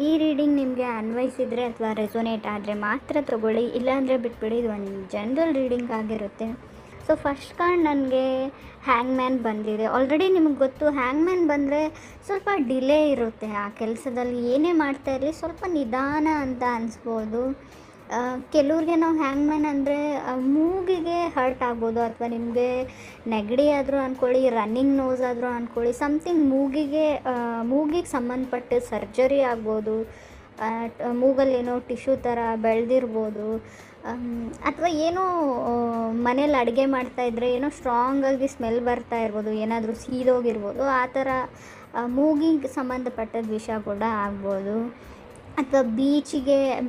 ಈ ರೀಡಿಂಗ್ ನಿಮಗೆ ಅನ್ವಯಿಸಿದರೆ ಅಥವಾ ರೆಸೊನೇಟ್ ಆದರೆ ಮಾತ್ರ ತೊಗೊಳ್ಳಿ, ಇಲ್ಲಾಂದರೆ ಬಿಟ್ಬಿಡಿ. ಇದು ಒಂದು ಜನರಲ್ ರೀಡಿಂಗ್ ಆಗಿರುತ್ತೆ. ಸೊ ಫಸ್ಟ್ ಕಾರ್ಡ್ ನನಗೆ ಹ್ಯಾಂಗ್ ಮ್ಯಾನ್ ಬಂದಿದೆ. ಆಲ್ರೆಡಿ ನಿಮಗೆ ಗೊತ್ತು, ಹ್ಯಾಂಗ್ ಮ್ಯಾನ್ ಬಂದರೆ ಸ್ವಲ್ಪ ಡಿಲೇ ಇರುತ್ತೆ ಆ ಕೆಲಸದಲ್ಲಿ. ಏನೇ ಮಾಡ್ತಾ ಇರಲಿ ಸ್ವಲ್ಪ ನಿಧಾನ ಅಂತ ಅನಿಸ್ಬೋದು. ಕೆಲವ್ರಿಗೆ ನಾವು ಹ್ಯಾಂಗ್ ಮ್ಯಾನ್ ಅಂದರೆ ಮೂಗಿಗೆ ಹರ್ಟ್ ಆಗ್ಬೋದು, ಅಥವಾ ನಿಮಗೆ ನೆಗಡಿ ಆದರೂ ಅಂದ್ಕೊಳ್ಳಿ, ರನ್ನಿಂಗ್ ನೋಸ್ ಆದರೂ ಅಂದ್ಕೊಳ್ಳಿ, ಸಮಥಿಂಗ್ ಮೂಗಿಗೆ ಸಂಬಂಧಪಟ್ಟ ಸರ್ಜರಿ ಆಗ್ಬೋದು, ಮೂಗಲ್ಲೇನೋ ಟಿಶ್ಯೂ ಥರ ಬೆಳೆದಿರ್ಬೋದು, ಅಥವಾ ಏನೋ ಮನೇಲಿ ಅಡುಗೆ ಮಾಡ್ತಾಯಿದ್ರೆ ಏನೋ ಸ್ಟ್ರಾಂಗಾಗಿ ಸ್ಮೆಲ್ ಬರ್ತಾ ಇರ್ಬೋದು, ಏನಾದರೂ ಸೀದೋಗಿರ್ಬೋದು, ಆ ಥರ ಮೂಗಿಗೆ ಸಂಬಂಧಪಟ್ಟದ ವಿಷಯ ಕೂಡ ಆಗ್ಬೋದು. ಅಥವಾ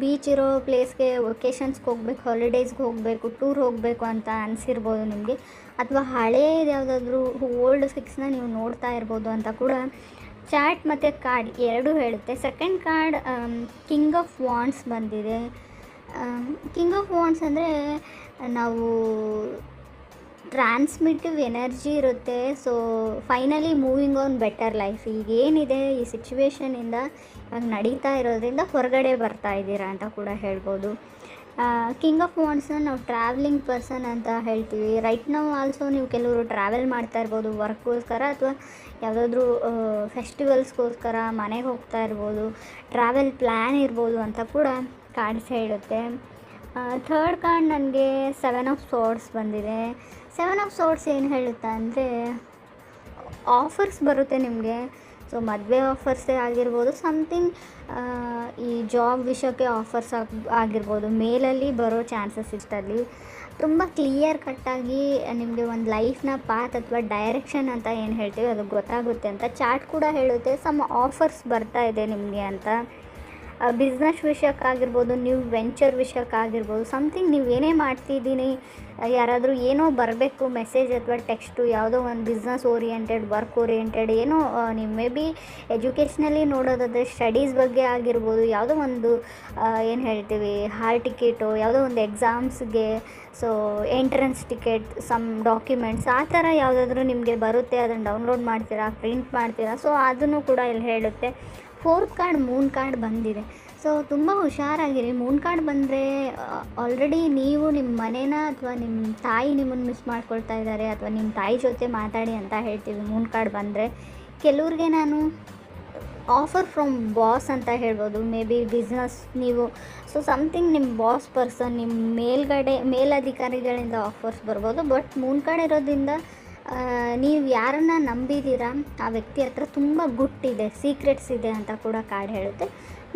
ಬೀಚ್ ಇರೋ ಪ್ಲೇಸ್ಗೆ ವೆಕೇಷನ್ಸ್ಗೆ ಹೋಗ್ಬೇಕು, ಹಾಲಿಡೇಸ್ಗೆ ಹೋಗಬೇಕು, ಟೂರ್ ಹೋಗಬೇಕು ಅಂತ ಅನಿಸಿರ್ಬೋದು ನಿಮಗೆ. ಅಥವಾ ಹಳೇದು ಯಾವುದಾದ್ರೂ ಓಲ್ಡ್ ಫಿಕ್ಸ್ನ ನೀವು ನೋಡ್ತಾ ಇರ್ಬೋದು ಅಂತ ಕೂಡ ಚಾರ್ಟ್ ಮತ್ತು ಕಾರ್ಡ್ ಎರಡೂ ಹೇಳುತ್ತೆ. Second card king of wands ಬಂದಿದೆ. ಕಿಂಗ್ ಆಫ್ ವಾಂಡ್ಸ್ ಅಂದರೆ ನಾವು ಟ್ರಾನ್ಸ್ಮಿಟಿವ್ ಎನರ್ಜಿ ಇರುತ್ತೆ. So finally moving on better life. ಈಗೇನಿದೆ ಈ ಸಿಚುವೇಷನಿಂದ ಇವಾಗ ನಡೀತಾ ಇರೋದ್ರಿಂದ ಹೊರಗಡೆ ಬರ್ತಾ ಇದ್ದೀರಾ ಅಂತ ಕೂಡ ಹೇಳ್ಬೋದು. ಕಿಂಗ್ ಆಫ್ ವಾಂಡ್ಸ್ನ ನಾವು ಟ್ರಾವೆಲಿಂಗ್ ಪರ್ಸನ್ ಅಂತ ಹೇಳ್ತೀವಿ. ರೈಟ್ ನಾವು ಆಲ್ಸೋ ನೀವು ಕೆಲವರು ಟ್ರಾವೆಲ್ ಮಾಡ್ತಾ ಇರ್ಬೋದು ವರ್ಕ್ಗೋಸ್ಕರ, ಅಥವಾ ಯಾವುದಾದ್ರೂ ಫೆಸ್ಟಿವಲ್ಸ್ಗೋಸ್ಕರ ಮನೆಗೆ ಹೋಗ್ತಾ ಇರ್ಬೋದು, ಟ್ರಾವೆಲ್ ಪ್ಲ್ಯಾನ್ ಇರ್ಬೋದು ಅಂತ ಕೂಡ ಕಾರ್ಡ್ಸ್ ಹೇಳುತ್ತೆ. ಥರ್ಡ್ ಕಾರ್ಡ್ ನನಗೆ 7 ಆಫ್ ಸೋರ್ಡ್ಸ್ ಬಂದಿದೆ. 7 ಆಫ್ ಸೋರ್ಡ್ಸ್ ಏನು ಹೇಳುತ್ತೆ ಅಂದರೆ ಆಫರ್ಸ್ ಬರುತ್ತೆ ನಿಮಗೆ. ಸೊ ಮದುವೆ ಆಫರ್ಸೇ ಆಗಿರ್ಬೋದು, ಸಮಥಿಂಗ್ ಈ ಜಾಬ್ ವಿಷಯಕ್ಕೆ ಆಫರ್ಸ್ ಆಗಿರ್ಬೋದು, ಮೇಲಲ್ಲಿ ಬರೋ ಚಾನ್ಸಸ್ ಇಷ್ಟಲ್ಲಿ ತುಂಬ ಕ್ಲಿಯರ್ ಕಟ್ಟಾಗಿ ನಿಮಗೆ ಒಂದು ಲೈಫ್ನ ಪಾತ್ ಅಥವಾ ಡೈರೆಕ್ಷನ್ ಅಂತ ಏನು ಹೇಳ್ತೀವಿ ಅದು ಗೊತ್ತಾಗುತ್ತೆ ಅಂತ ಚಾರ್ಟ್ ಕೂಡ ಹೇಳುತ್ತೆ. ಸಮ್ ಆಫರ್ಸ್ ಬರ್ತಾ ಇದೆ ನಿಮಗೆ ಅಂತ. ಬಿಸ್ನೆಸ್ ವಿಷಯಕ್ಕಾಗಿರ್ಬೋದು, ನೀವು ವೆಂಚರ್ ವಿಷಯಕ್ಕಾಗಿರ್ಬೋದು, ಸಮಥಿಂಗ್ ನೀವು ಏನೇ ಮಾಡ್ತಿದ್ದೀನಿ, ಯಾರಾದರೂ ಏನೋ ಬರಬೇಕು ಮೆಸೇಜ್ ಅಥವಾ ಟೆಕ್ಸ್ಟು, ಯಾವುದೋ ಒಂದು ಬಿಸ್ನೆಸ್ ಓರಿಯೆಂಟೆಡ್, ವರ್ಕ್ ಓರಿಯೆಂಟೆಡ್, ಏನೋ ನೀವು ಮೇ ಬಿ ಎಜುಕೇಷ್ನಲಿ ನೋಡೋದಾದರೆ ಸ್ಟಡೀಸ್ ಬಗ್ಗೆ ಆಗಿರ್ಬೋದು, ಯಾವುದೋ ಒಂದು ಏನು ಹೇಳ್ತೀವಿ ಹಾಲ್ ಟಿಕೆಟು, ಯಾವುದೋ ಒಂದು ಎಕ್ಸಾಮ್ಸ್ಗೆ, so entrance ticket, some documents, ಆ ಥರ ಯಾವುದಾದ್ರೂ ನಿಮಗೆ ಬರುತ್ತೆ, ಅದನ್ನು ಡೌನ್ಲೋಡ್ ಮಾಡ್ತೀರಾ, ಪ್ರಿಂಟ್ ಮಾಡ್ತೀರಾ. ಸೊ ಅದನ್ನು ಕೂಡ ಇಲ್ಲಿ ಹೇಳುತ್ತೆ. ಫೋರ್ತ್ ಕಾರ್ಡ್ ಮೂನ್ ಕಾರ್ಡ್ ಬಂದಿದೆ. ಸೊ ತುಂಬ ಹುಷಾರಾಗಿರಿ. ಮೂನ್ ಕಾರ್ಡ್ ಬಂದರೆ ಆಲ್ರೆಡಿ ನೀವು ನಿಮ್ಮ ಮನೇನ ಅಥವಾ ನಿಮ್ಮ ತಾಯಿ ನಿಮ್ಮನ್ನು ಮಿಸ್ ಮಾಡ್ಕೊಳ್ತಾ ಇದ್ದಾರೆ, ಅಥವಾ ನಿಮ್ಮ ತಾಯಿ ಜೊತೆ ಮಾತಾಡಿ ಅಂತ ಹೇಳ್ತೀವಿ ಮೂನ್ ಕಾರ್ಡ್ ಬಂದರೆ. ಕೆಲವ್ರಿಗೆ ನಾನು ಆಫರ್ ಫ್ರಮ್ ಬಾಸ್ ಅಂತ ಹೇಳ್ಬೋದು, ಮೇ ಬಿ ಬಿಸ್ನೆಸ್ ನೀವು, ಸೊ ಸಮಥಿಂಗ್ ನಿಮ್ಮ ಬಾಸ್ ಪರ್ಸನ್, ನಿಮ್ಮ ಮೇಲಧಿಕಾರಿಗಳಿಂದ ಆಫರ್ಸ್ ಬರ್ಬೋದು. ಬಟ್ ಮೂನ್ ಕಾರ್ಡ್ ಇರೋದ್ರಿಂದ ನೀವು ಯಾರನ್ನು ನಂಬಿದ್ದೀರಾ ಆ ವ್ಯಕ್ತಿ ಹತ್ರ ತುಂಬ ಗುಟ್ಟಿದೆ, ಸೀಕ್ರೆಟ್ಸ್ ಇದೆ ಅಂತ ಕೂಡ ಕಾರ್ಡ್ ಹೇಳುತ್ತೆ.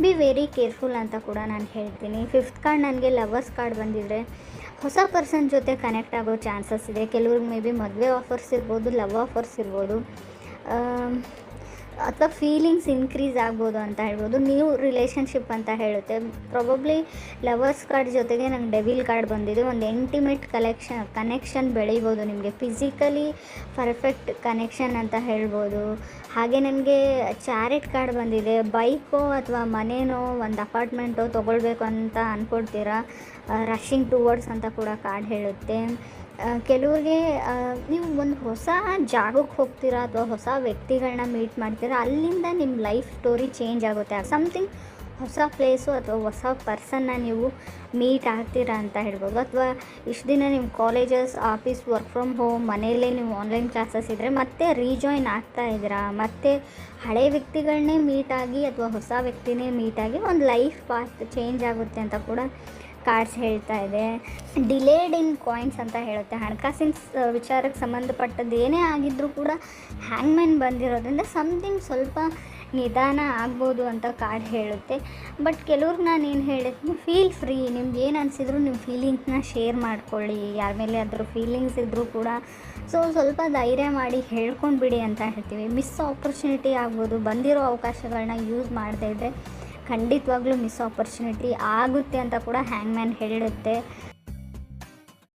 ಬಿ ವೆರಿ ಕೇರ್ಫುಲ್ ಅಂತ ಕೂಡ ನಾನು ಹೇಳ್ತೀನಿ. ಫಿಫ್ತ್ ಕಾರ್ಡ್ ನನಗೆ ಲವರ್ಸ್ ಕಾರ್ಡ್ ಬಂದಿದ್ರೆ ಹೊಸ ಪರ್ಸನ್ ಜೊತೆ ಕನೆಕ್ಟ್ ಆಗೋ ಚಾನ್ಸಸ್ ಇದೆ. ಕೆಲವ್ರಿಗೆ ಮೇ ಬಿ ಮದುವೆ ಆಫರ್ಸ್ ಇರ್ಬೋದು, ಲವ್ ಆಫರ್ಸ್ ಇರ್ಬೋದು, ಅಥವಾ ಫೀಲಿಂಗ್ಸ್ ಇನ್ಕ್ರೀಸ್ ಆಗ್ಬೋದು ಅಂತ ಹೇಳ್ಬೋದು. ನ್ಯೂ ರಿಲೇಷನ್ಶಿಪ್ ಅಂತ ಹೇಳುತ್ತೆ. ಪ್ರಾಬಬ್ಲಿ ಲವರ್ಸ್ ಕಾರ್ಡ್ ಜೊತೆಗೆ ನಂಗೆ ಡೆವಿಲ್ ಕಾರ್ಡ್ ಬಂದಿದೆ. ಒಂದು ಇಂಟಿಮೇಟ್ ಕನೆಕ್ಷನ್ ಬೆಳೀಬೋದು ನಿಮಗೆ, ಫಿಸಿಕಲಿ ಪರ್ಫೆಕ್ಟ್ ಕನೆಕ್ಷನ್ ಅಂತ ಹೇಳ್ಬೋದು. ಹಾಗೆ ನನಗೆ ಚಾರಿಟ್ ಕಾರ್ಡ್ ಬಂದಿದೆ. ಬೈಕೋ ಅಥವಾ ಮನೇನೋ ಒಂದು ಅಪಾರ್ಟ್ಮೆಂಟೋ ತೊಗೊಳ್ಬೇಕು ಅಂತ ಅಂದ್ಕೊಳ್ತೀರಾ, ರಶ್ಶಿಂಗ್ ಟುವರ್ಡ್ಸ್ ಅಂತ ಕೂಡ ಕಾರ್ಡ್ ಹೇಳುತ್ತೆ. ಕೆಲವ್ರಿಗೆ ನೀವು ಒಂದು ಹೊಸ ಜಾಗಕ್ಕೆ ಹೋಗ್ತೀರಾ ಅಥವಾ ಹೊಸ ವ್ಯಕ್ತಿಗಳನ್ನ ಮೀಟ್ ಮಾಡ್ತೀರಾ, ಅಲ್ಲಿಂದ ನಿಮ್ಮ ಲೈಫ್ ಸ್ಟೋರಿ ಚೇಂಜ್ ಆಗುತ್ತೆ. ಸಮಥಿಂಗ್ ಹೊಸ ಪ್ಲೇಸು ಅಥವಾ ಹೊಸ ಪರ್ಸನ್ನ ನೀವು ಮೀಟ್ ಆಗ್ತೀರಾ ಅಂತ ಹೇಳ್ಬೋದು. ಅಥವಾ ಇಷ್ಟು ದಿನ ನಿಮ್ಮ colleges, office, work from home, ಮನೆಯಲ್ಲೇ ನೀವು ಆನ್ಲೈನ್ ಕ್ಲಾಸಸ್ ಇದ್ದರೆ ಮತ್ತೆ ರೀಜಾಯ್ನ್ ಆಗ್ತಾ ಇದ್ದೀರಾ, ಮತ್ತು ಹಳೆ ವ್ಯಕ್ತಿಗಳನ್ನೇ ಮೀಟಾಗಿ ಅಥವಾ ಹೊಸ ವ್ಯಕ್ತಿನೇ ಮೀಟಾಗಿ ಒಂದು ಲೈಫ್ ಪಾತ್ ಚೇಂಜ್ ಆಗುತ್ತೆ ಅಂತ ಕೂಡ ಕಾರ್ಡ್ಸ್ ಹೇಳ್ತಾ ಇದೆ. ಡಿಲೇಡ್ ಇನ್ ಕಾಯಿನ್ಸ್ ಅಂತ ಹೇಳುತ್ತೆ. ಹಣಕಾಸಿನ ವಿಚಾರಕ್ಕೆ ಸಂಬಂಧಪಟ್ಟದ್ದು ಏನೇ ಆಗಿದ್ದರೂ ಕೂಡ ಹ್ಯಾಂಗ್ ಮ್ಯಾನ್ ಬಂದಿರೋದ್ರಿಂದ ಸಮಥಿಂಗ್ ಸ್ವಲ್ಪ ನಿಧಾನ ಆಗ್ಬೋದು ಅಂತ ಕಾರ್ಡ್ ಹೇಳುತ್ತೆ. ಬಟ್ ಕೆಲವ್ರಿಗೆ ನಾನು ಏನು ಹೇಳಿದ್ದೀನಿ, ಫೀಲ್ ಫ್ರೀ. ನಿಮ್ಗೆ ಏನು ಅನಿಸಿದ್ರು ನಿಮ್ಮ ಫೀಲಿಂಗ್ಸ್ನ ಶೇರ್ ಮಾಡ್ಕೊಳ್ಳಿ, ಯಾರ ಮೇಲೆ ಅದ್ರ ಫೀಲಿಂಗ್ಸ್ ಇದ್ದರೂ ಕೂಡ. ಸೊ ಸ್ವಲ್ಪ ಧೈರ್ಯ ಮಾಡಿ ಹೇಳ್ಕೊಂಡ್ಬಿಡಿ ಅಂತ ಹೇಳ್ತೀವಿ. ಮಿಸ್ ಆಪರ್ಚುನಿಟಿ ಆಗ್ಬೋದು, ಬಂದಿರೋ ಅವಕಾಶಗಳನ್ನ ಯೂಸ್ ಮಾಡದೇ ಇದ್ದರೆ ಖಂಡಿತವಾಗ್ಲೂ ಮಿಸ್ ಆಪರ್ಚುನಿಟಿ ಆಗುತ್ತೆ ಅಂತ ಕೂಡ ಹ್ಯಾಂಗ್ ಮ್ಯಾನ್ ಹೇಳುತ್ತೆ.